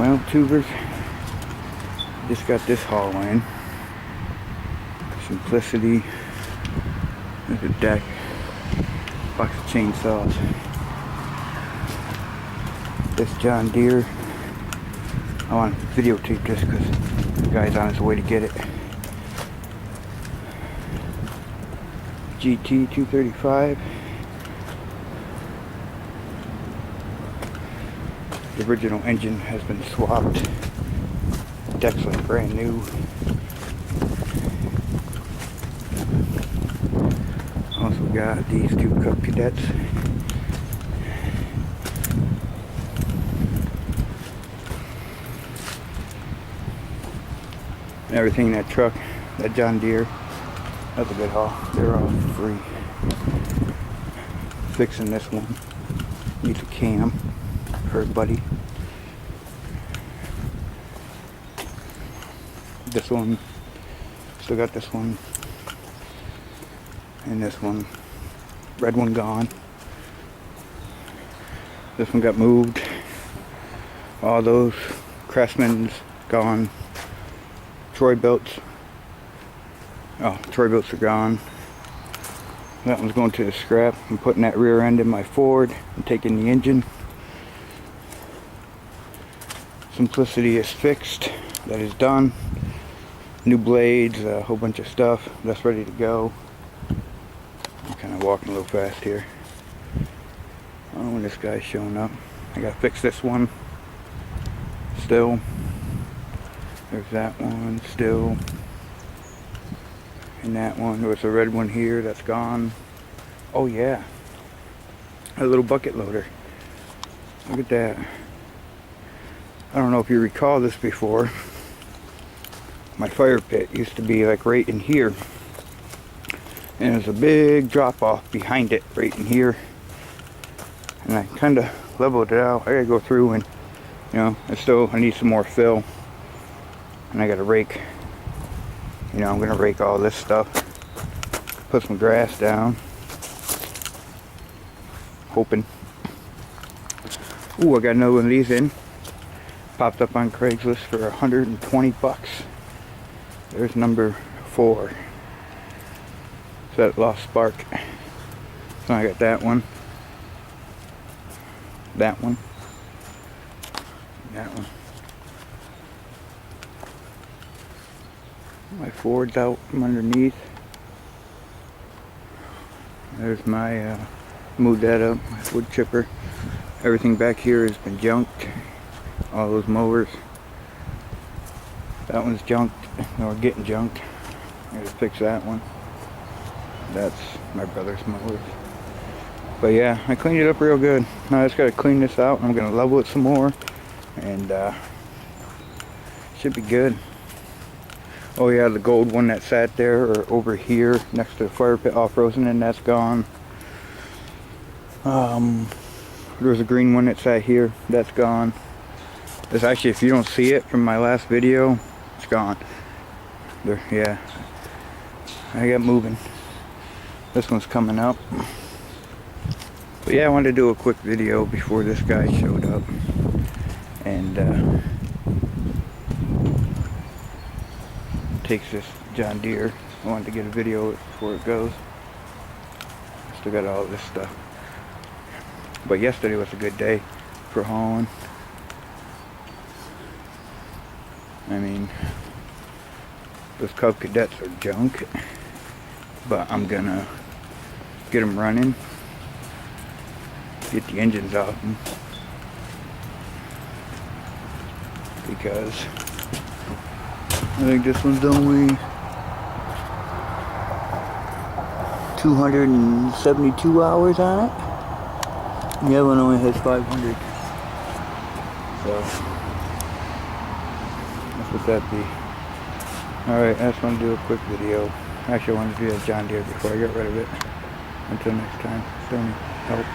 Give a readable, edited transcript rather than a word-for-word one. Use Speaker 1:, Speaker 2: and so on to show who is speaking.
Speaker 1: Well, tubers, just got this haul in. Simplicity. There's a deck. Box of chainsaws. This John Deere. I want to videotape this because the guy's on his way to get it. GT 235. The original engine has been swapped. Deck's like brand new. Also got these two Cub Cadets. And everything in that truck, that John Deere, that's a good haul. They're all free. Fixing this one. Needs a cam for a buddy. This one, still got this one. And this one, red one gone. This one got moved. All those Craftsman's gone. Troy belts. Oh, Troy belts are gone. That one's going to the scrap. I'm putting that rear end in my Ford and taking the engine. Simplicity is fixed. That is done. New blades, a whole bunch of stuff. That's ready to go. I'm kind of walking a little fast here. I don't know when this guy's showing up. I gotta fix this one. Still. There's that one still. And that one. There was a red one here that's gone. Oh yeah. A little bucket loader. Look at that. I don't know if you recall this before. My fire pit used to be like right in here. And there's a big drop off behind it right in here. And I kind of leveled it out. I gotta go through and, you know, I need some more fill. And I gotta rake. You know, I'm gonna rake all this stuff. Put some grass down. Hoping. Ooh, I got another one of these in. Popped up on Craigslist for 120 bucks. There's number 4. So that lost spark. So I got that one. That one. That one. My Ford's out from underneath. There's my, moved that up, my wood chipper. Everything back here has been junked. All those mowers. That one's junked, or getting junked. I gotta fix that one. That's my brother's mowers. But yeah, I cleaned it up real good. Now I just gotta clean this out. I'm gonna level it some more. And should be good. Oh yeah, the gold one that sat there or over here next to the fire pit all frozen in, that's gone. There was a green one that sat here, that's gone. This actually, if you don't see it from my last video, it's gone. There, yeah. I got moving. This one's coming up. But yeah, I wanted to do a quick video before this guy showed up. And takes this John Deere. I wanted to get a video before it goes. Still got all this stuff. But yesterday was a good day for hauling. I mean, those Cub Cadets are junk, but I'm gonna get them running, get the engines off them, because I think this one's only 272 hours on it. The other one only has 500. So that's what that be. Alright, I just want to do a quick video. Actually, I wanted to do a John Deere before I get rid of it. Until next time, still need help.